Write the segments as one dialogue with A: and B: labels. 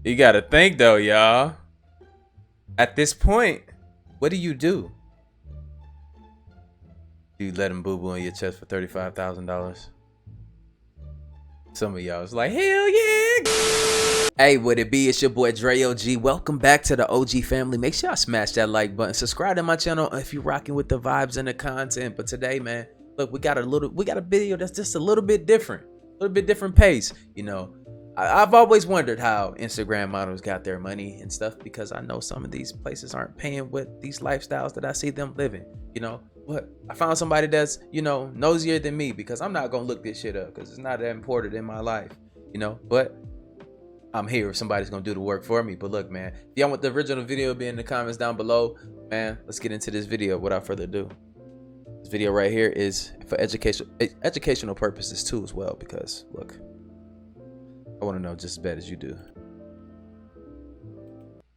A: You gotta think though, y'all. At this point, what do? Do you let him boo boo in your chest for $35,000? Some of y'all is like, hell yeah. Hey, what it be? It's your boy Dre OG. Welcome back to the OG family. Make sure y'all smash that like button. Subscribe to my channel if you're rocking with the vibes and the content. But today, man, look, we got a video that's just a little bit different. A little bit different pace. You know, I've always wondered how Instagram models got their money and stuff, because I know some of these places aren't paying with these lifestyles that I see them living, you know. But I found somebody that's, you know, nosier than me, because I'm not gonna look this shit up because it's not that important in my life, you know. But I'm here if somebody's gonna do the work for me. But look, man, if y'all want the original video, be in the comments down below. Man, let's get into this video without further ado. This video right here is for educational purposes too as well, because look, I want to know just as bad as you do.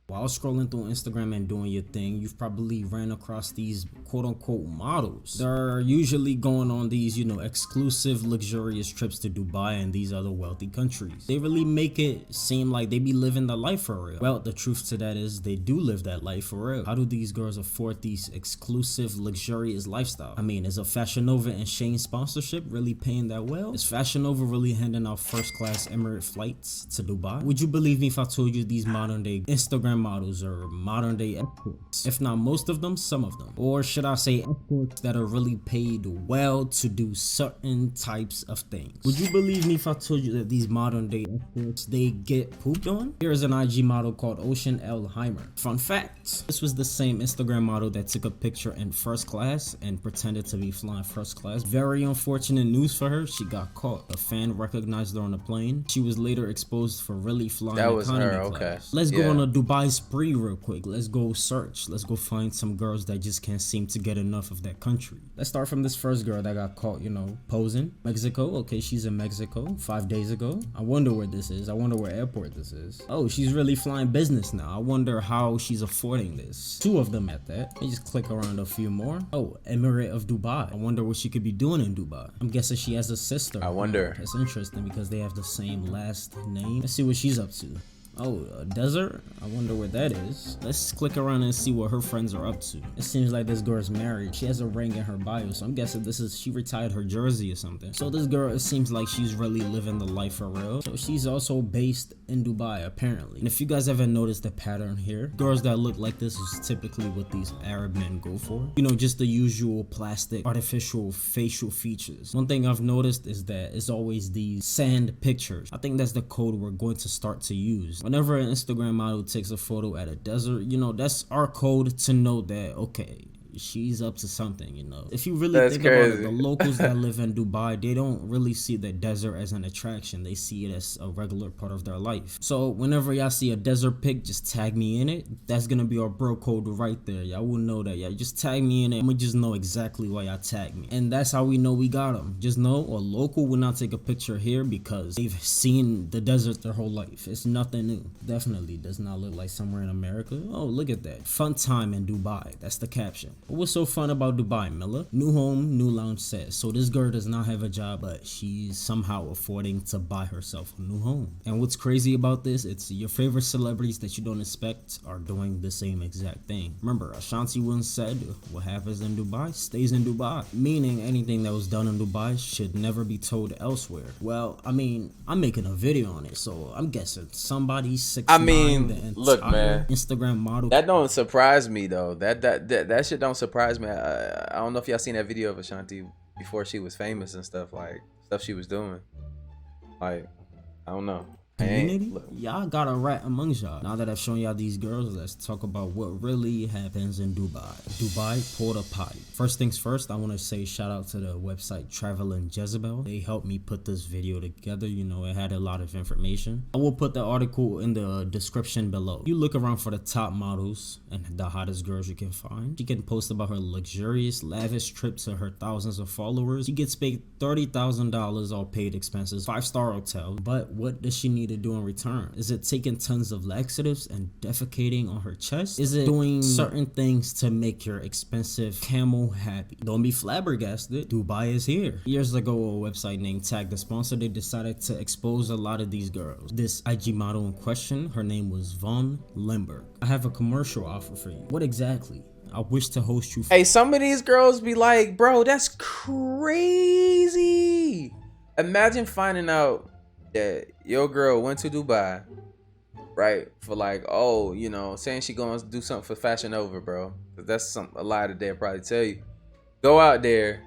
B: While scrolling through Instagram and doing your thing, you've probably ran across these quote-unquote models. They're usually going on these, you know, exclusive, luxurious trips to Dubai and these other wealthy countries. They really make it seem like they be living the life for real. Well, the truth to that is they do live that life for real. How do these girls afford these exclusive, luxurious lifestyle? I mean, is a Fashion Nova and Shane sponsorship really paying that well? Is Fashion Nova really handing out first-class Emirates flights to Dubai? Would you believe me if I told you these modern-day Instagram models or modern day escorts? If not most of them, some of them. Or should I say escorts that are really paid well to do certain types of things? Would you believe me if I told you that these modern day escorts, they get pooped on? Here's an IG model called Ocean L. Heimer. Fun fact, this was the same Instagram model that took a picture in first class and pretended to be flying first class. Very unfortunate news for her. She got caught. A fan recognized her on the plane. She was later exposed for really flying economy class. Okay. Let's go on a Dubai spree real quick. Let's go search. Let's go find some girls that just can't seem to get enough of that country. Let's start from this first girl that got caught, you know, posing. Mexico. Okay, she's in Mexico 5 days ago. I wonder where this is. I wonder where airport this is. Oh, she's really flying business now. I wonder how she's affording this. 2 of them at that. Let me just click around a few more. Oh, Emirate of Dubai. I wonder what she could be doing in Dubai. I'm guessing she has a sister.
A: I wonder.
B: That's interesting because they have the same last name. Let's see what she's up to. Oh, a desert? I wonder where that is. Let's click around and see what her friends are up to. It seems like this girl's married. She has a ring in her bio, so I'm guessing she retired her jersey or something. So this girl, it seems like she's really living the life for real. So she's also based in Dubai, apparently. And if you guys haven't noticed the pattern here, girls that look like this is typically what these Arab men go for. You know, just the usual plastic, artificial facial features. One thing I've noticed is that it's always these sand pictures. I think that's the code we're going to start to use. Whenever an Instagram model takes a photo at a desert, you know, that's our code to know that, okay, she's up to something, you know. If you really think about it, the locals that live in Dubai, they don't really see the desert as an attraction. They see it as a regular part of their life. So whenever y'all see a desert pic, just tag me in it. That's gonna be our bro code right there. Y'all will know that. Y'all just tag me in it, and we just know exactly why y'all tag me. And that's how we know we got them. Just know a local will not take a picture here because they've seen the desert their whole life. It's nothing new. Definitely does not look like somewhere in America. Oh, look at that. Fun time in Dubai. That's the caption. What's so fun about Dubai, Miller? New home, new lounge set. So this girl does not have a job, but she's somehow affording to buy herself a new home. And what's crazy about this, it's your favorite celebrities that you don't expect are doing the same exact thing. Remember, Ashanti once said, what happens in Dubai stays in Dubai. Meaning anything that was done in Dubai should never be told elsewhere. Well, I mean, I'm making a video on it, so I'm guessing somebody's 6'9".
A: I mean, look, man,
B: Instagram model.
A: That don't surprise me though. That shit don't surprise me. I don't know if y'all seen that video of Ashanti before she was famous and stuff, like stuff she was doing. Like, I don't know.
B: Y'all got a rat amongst y'all. Now that I've shown y'all these girls, let's talk about what really happens in Dubai. Dubai Porta Potty. First things first, I want to say shout out to the website Traveling Jezebel. They helped me put this video together. You know, it had a lot of information. I will put the article in the description below. You look around for the top models and the hottest girls you can find. She can post about her luxurious, lavish trip to her thousands of followers. She gets paid $30,000 all paid expenses, 5-star hotel. But what does she need to do in return? Is it taking tons of laxatives and defecating on her chest? Is it doing certain things to make your expensive camel happy? Don't be flabbergasted. Dubai is here. Years ago, a website named Tag the Sponsor, they decided to expose a lot of these girls. This IG model in question, her name was Von Limburg. I have a commercial offer for you. What exactly? I wish to host you.
A: Hey, some of these girls be like, bro, that's crazy. Imagine finding out that your girl went to Dubai, right? For like, oh, you know, saying she going to do something for Fashion Nova, bro. Cause that's a lie that they'll probably tell you. Go out there,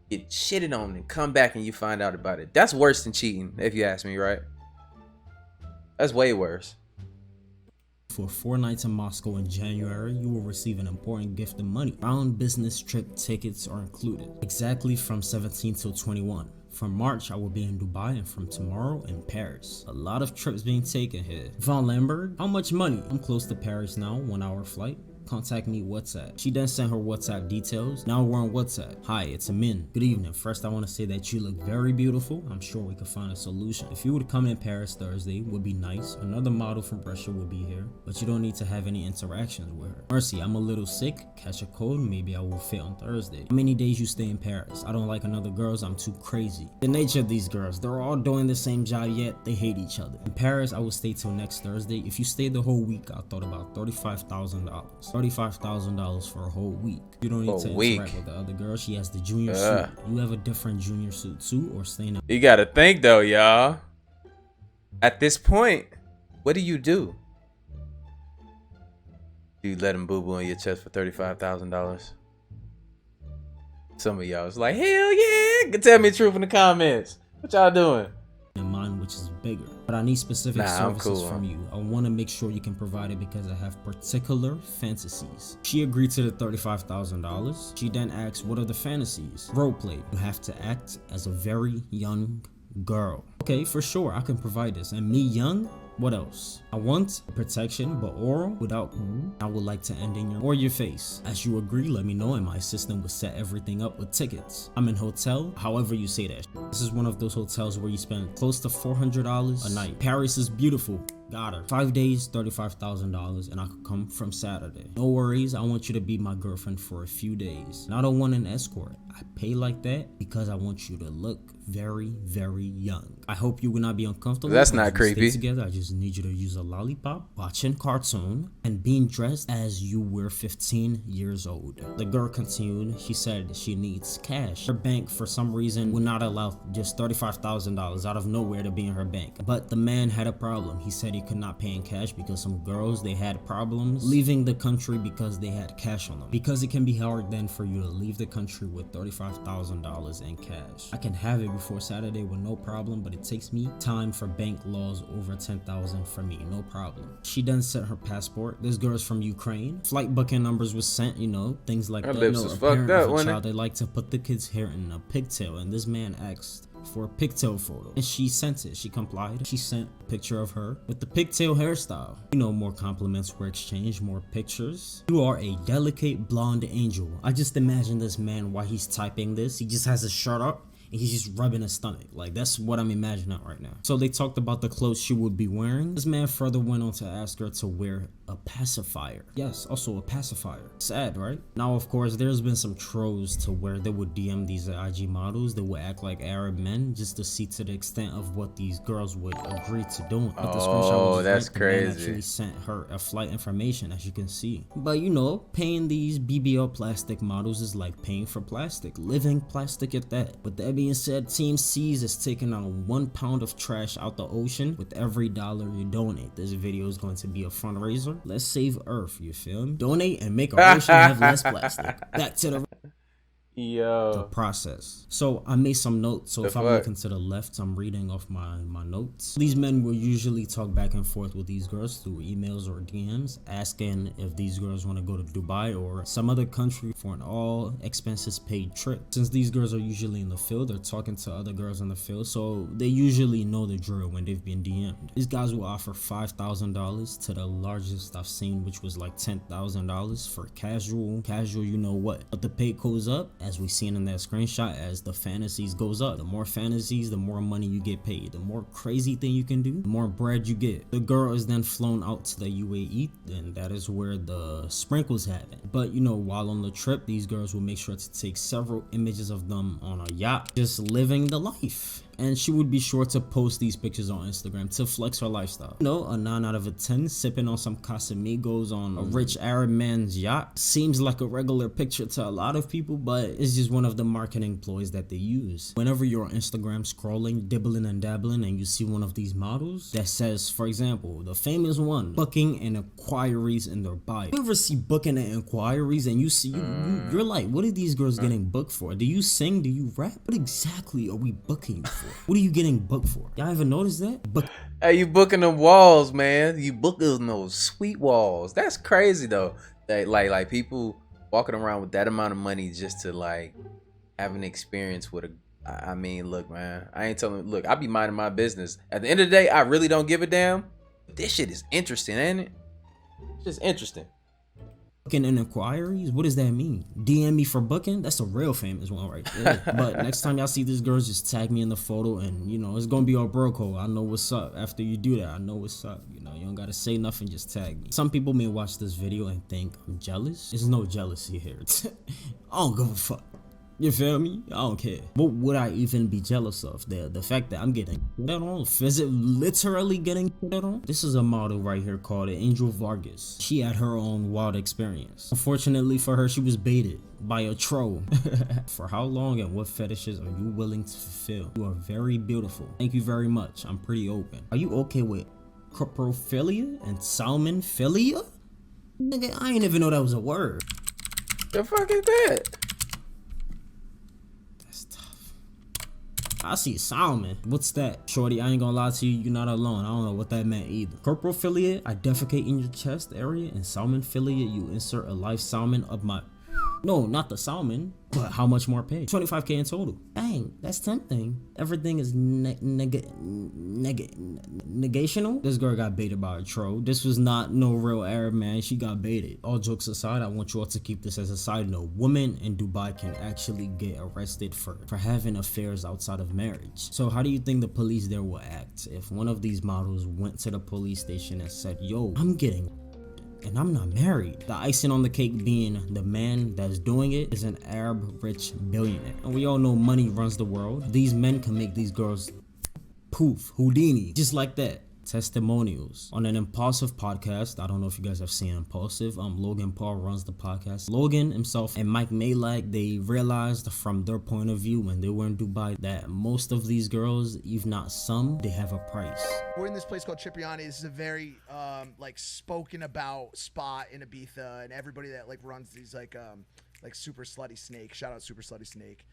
A: get shitted on, and come back and you find out about it. That's worse than cheating, if you ask me, right? That's way worse.
B: For 4 nights in Moscow in January, you will receive an important gift of money. Round business trip tickets are included. Exactly from 17 till 21. From March, I will be in Dubai, and from tomorrow in Paris. A lot of trips being taken here. Von Lamberg, how much money? I'm close to Paris now, 1 hour flight. Contact me WhatsApp. She then sent her WhatsApp details. Now we're on WhatsApp. Hi, it's Amin. Good evening. First, I want to say that you look very beautiful. I'm sure we could find a solution. If you would come in Paris Thursday, would be nice. Another model from Russia will be here, but you don't need to have any interactions with her. Mercy, I'm a little sick. Catch a cold. Maybe I will fit on Thursday. How many days you stay in Paris? I don't like another girls. I'm too crazy. The nature of these girls, they're all doing the same job yet they hate each other. In Paris, I will stay till next Thursday. If you stay the whole week, I thought about $35,000. $35,000 for a whole week. You don't need to interact with the other girl. She has the junior suit. You have a different junior suit too, or staying up.
A: You gotta think though, y'all. At this point, what do? Do you let him boo-boo on your chest for $35,000? Some of y'all is like, hell yeah! Tell me the truth in the comments. What y'all doing?
B: In mine, which is bigger, but I need specific services from you. I want to make sure you can provide it because I have particular fantasies. She agreed to the $35,000. She then asked, what are the fantasies? Roleplay. You have to act as a very young girl. Okay, for sure, I can provide this. And me young? What else? I want protection, but oral without I would like to end in your face. As you agree, let me know, and my assistant will set everything up with tickets. I'm in hotel, however you say that. This is one of those hotels where you spend close to $400 a night. Paris is beautiful. Got her. 5 days, $35,000, and I could come from Saturday. No worries, I want you to be my girlfriend for a few days. And I don't want an escort. I pay like that because I want you to look very, very young. I hope you will not be uncomfortable.
A: That's not creepy.
B: Together, I just need you to use a lollipop, watching cartoon, and being dressed as you were 15 years old. The girl continued. She said she needs cash. Her bank, for some reason, would not allow just $35,000 out of nowhere to be in her bank. But the man had a problem. He said he could not pay in cash because some girls, they had problems leaving the country because they had cash on them. Because it can be hard then for you to leave the country with $35,000 in cash. I can have it before Saturday with no problem, but it takes me time for bank laws over $10,000 for me, no problem. She then sent her passport. This girl's from Ukraine. Flight booking numbers was sent, you know, things like that.
A: Lips was fucked up, wasn't it?
B: They like to put the kid's hair in a pigtail, and this man asked for a pigtail photo, and she sent it. She complied. She sent a picture of her with the pigtail hairstyle. You know, more compliments were exchanged, more pictures. You are a delicate blonde angel. I just imagine this man while he's typing this, he just has his shirt up and he's just rubbing his stomach. Like, that's what I'm imagining right now. So they talked about the clothes she would be wearing. This man further went on to ask her to wear a pacifier. Yes, also a pacifier. Sad, right? Now, of course, there's been some trolls to where they would DM these IG models. They would act like Arab men just to see to the extent of what these girls would agree to doing. But the screenshot was
A: that's crazy.
B: The man actually sent her a flight information, as you can see. But you know, paying these BBL plastic models is like paying for plastic, living plastic at that. With that being said, Team C's is taking on 1 pound of trash out the ocean with every dollar you donate. This video is going to be a fundraiser. Let's save Earth, you feel me? Donate and make our ocean have less plastic. Back to the process. So I made some notes. So if I'm looking to the left, I'm reading off my notes. These men will usually talk back and forth with these girls through emails or DMs, asking if these girls want to go to Dubai or some other country for an all expenses paid trip. Since these girls are usually in the field, they're talking to other girls in the field, so they usually know the drill when they've been DM'd. These guys will offer $5,000 to the largest I've seen, which was like $10,000 for casual, you know what. But the pay goes up as we seen in that screenshot, as the fantasies goes up. The more fantasies, the more money you get paid. The more crazy thing you can do, the more bread you get. The girl is then flown out to the UAE, and that is where the sprinkles happen. But you know, while on the trip, these girls will make sure to take several images of them on a yacht, just living the life. And she would be sure to post these pictures on Instagram to flex her lifestyle. You know, a 9 out of a 10 sipping on some Casamigos on a rich Arab man's yacht seems like a regular picture to a lot of people, but it's just one of the marketing ploys that they use. Whenever you're on Instagram scrolling, dibbling and dabbling, and you see one of these models that says, for example, the famous one, booking and inquiries in their bio. You ever see booking and inquiries and you see, you're like, what are these girls getting booked for? Do you sing? Do you rap? What exactly are we booking for? What are you getting booked for? Y'all ever noticed that?
A: Hey, you booking them walls, man. You booking those sweet walls. That's crazy though. That like people walking around with that amount of money just to like have an experience with a. I mean, look, man. I ain't telling. Look, I be minding my business. At the end of the day, I really don't give a damn. This shit is interesting, ain't it? It's just interesting.
B: Booking and inquiries? What does that mean? DM me for booking? That's a real famous one right there. But next time y'all see these girls, just tag me in the photo, and you know, it's gonna be our bro code. I know what's up. After you do that, I know what's up. You know, you don't gotta say nothing, just tag me. Some people may watch this video and think I'm jealous. There's no jealousy here. I don't give a fuck. You feel me? I don't care. What would I even be jealous of? The fact that I'm getting that on? Literally getting that on? This is a model right here called Angel Vargas. She had her own wild experience. Unfortunately for her, she was baited by a troll. For how long and what fetishes are you willing to fulfill? You are very beautiful. Thank you very much. I'm pretty open. Are you okay with coprophilia and salmonphilia? Nigga, I ain't even know that was a word.
A: The fuck is that?
B: I see salmon. What's that? Shorty, I ain't gonna lie to you, you're not alone. I don't know what that meant either. Coprophilia, I defecate in your chest area, and salmonphilia, you insert a live salmon up my... No, not the salmon, but how much more pay? 25K in total. Dang, that's tempting. Everything is negational. This girl got baited by a troll. This was not no real Arab man. She got baited. All jokes aside, I want you all to keep this as a side note. Women in Dubai can actually get arrested for having affairs outside of marriage. So how do you think the police there will act if one of these models went to the police station and said, yo, I'm getting and I'm not married? The icing on the cake being the man that's doing it is an Arab rich billionaire. And we all know money runs the world. These men can make these girls poof, Houdini, just like that. Testimonials on an Impulsive podcast. I don't know if you guys have seen Impulsive. Logan Paul runs the podcast. Logan himself and Mike Malak, they realized from their point of view when they were in Dubai that most of these girls, if not some, they have a price.
C: We're in this place called Cipriani. This is a very like spoken about spot in Ibiza, and everybody that like runs these like Super Slutty Snake, shout out Super Slutty Snake,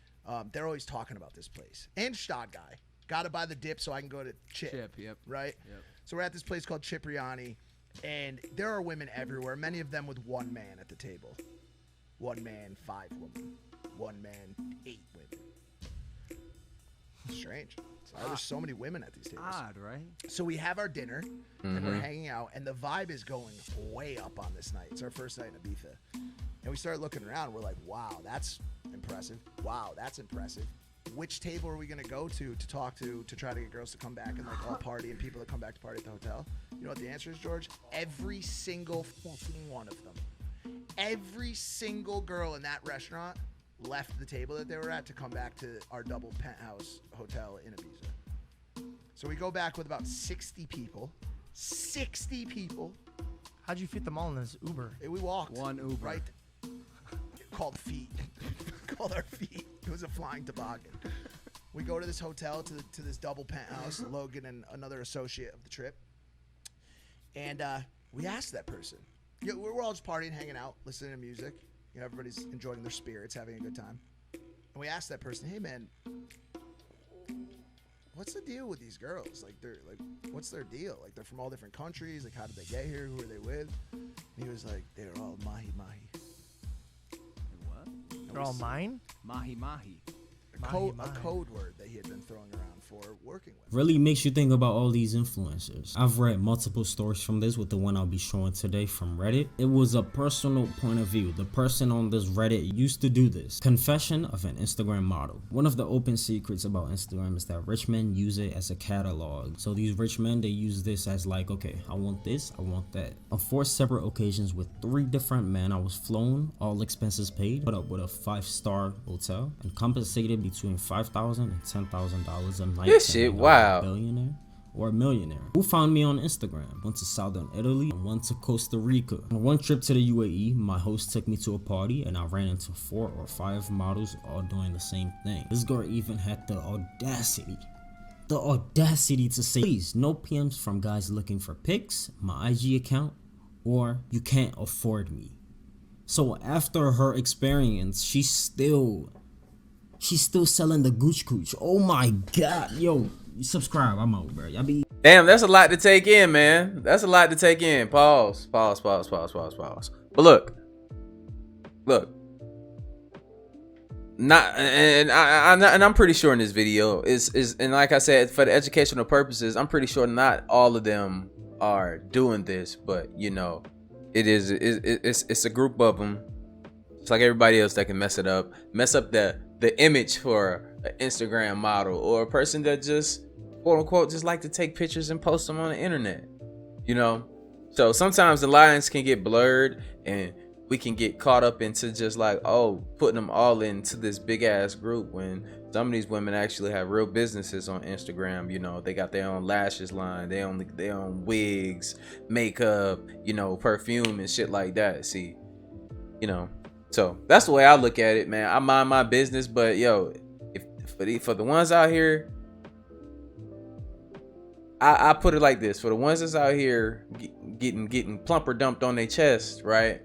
C: they're always talking about this place. And Stad Guy. Gotta buy the dip so I can go to Chip,
D: yep.
C: Right? Yep. So we're at this place called Cipriani, and there are women everywhere, many of them with one man at the table. One man, 5 women. One man, 8 women. Strange. There's so many women at these tables.
D: Odd, right?
C: So we have our dinner, and we're hanging out, and the vibe is going way up on this night. It's our first night in Ibiza. And we start looking around, and we're like, wow, that's impressive. Wow, that's impressive. Which table are we gonna go to talk to try to get girls to come back and like all party and people that come back to party at the hotel? You know what the answer is, George? Every single fucking one of them. Every single girl in that restaurant left the table that they were at to come back to our double penthouse hotel in Ibiza. So we go back with about 60 people. 60 people.
E: How'd you fit them all in this Uber?
C: We walked.
D: One Uber.
C: Right. Called feet. Called our feet. It was a flying toboggan. We go to this hotel, to this double penthouse, Logan and another associate of the trip. And we asked that person. You know, we're all just partying, hanging out, listening to music. You know, everybody's enjoying their spirits, having a good time. And we asked that person, hey man, what's the deal with these girls? Like, what's their deal? Like, they're from all different countries. Like, how did they get here? Who are they with? And he was like, they're all mahi-mahi.
E: They're all mine?
D: Mahi-mahi.
C: A code word that he had been throwing around for working with.
B: Really makes you think about all these influencers. I've read multiple stories from this, with the one I'll be showing today from Reddit. It was a personal point of view. The person on this Reddit used to do this. Confession of an Instagram model. One of the open secrets about Instagram is that rich men use it as a catalog. So these rich men, they use this as like, okay, I want this, I want that. On 4 separate occasions with 3 different men, I was flown, all expenses paid, put up with a 5-star hotel, and compensated between $5,000 and $10,000 a night.
A: This shit, wow.
B: A billionaire or a millionaire. Who found me on Instagram? Went to Southern Italy and went to Costa Rica. On one trip to the UAE, my host took me to a party and I ran into 4 or 5 models all doing the same thing. This girl even had the audacity to say, please, no PMs from guys looking for pics, my IG account, or you can't afford me. So after her experience, she's still selling the gooch cooch. Oh my god, yo, subscribe. I'm out, bro. Y'all be
A: Damn, that's a lot to take in, man. That's a lot to take in. Pause. But look. Not, and I'm pretty sure in this video is and like I said, for the educational purposes, I'm pretty sure not all of them are doing this, but you know, it's a group of them. It's like everybody else that can mess up the image for an Instagram model or a person that just quote unquote just like to take pictures and post them on the internet, you know. So sometimes the lines can get blurred and we can get caught up into just like, oh, putting them all into this big ass group, when some of these women actually have real businesses on Instagram. You know, they got their own lashes line, their own wigs, makeup, you know, perfume and shit like that. See, you know, so that's the way I look at it, man. I mind my business, but yo, if for the ones out here, I put it like this: for the ones that's out here getting plumper dumped on their chest, right?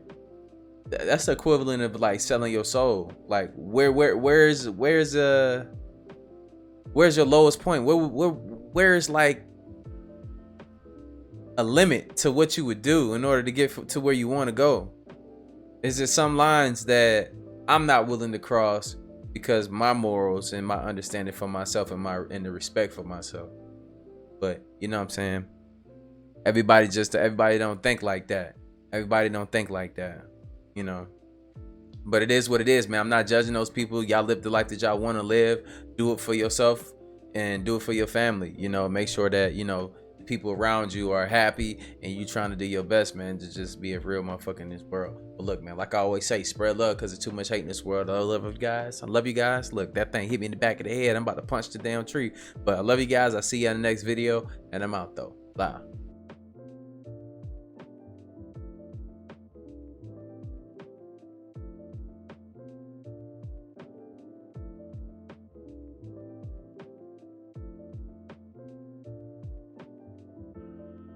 A: That's the equivalent of like selling your soul. Like where's your lowest point? Where's like a limit to what you would do in order to get to where you want to go? Is there some lines that I'm not willing to cross because my morals and my understanding for myself and the respect for myself? But you know what I'm saying? Everybody don't think like that. Everybody don't think like that. You know, but it is what it is, man. I'm not judging those people. Y'all live the life that y'all want to live. Do it for yourself and do it for your family. You know, make sure that, you know, the people around you are happy and you trying to do your best, man, to just be a real motherfucker in this world. But look, man, like I always say, spread love because there's too much hate in this world. I love you guys. I love you guys. Look, that thing hit me in the back of the head. I'm about to punch the damn tree. But I love you guys. I'll see you in the next video. And I'm out, though. Bye.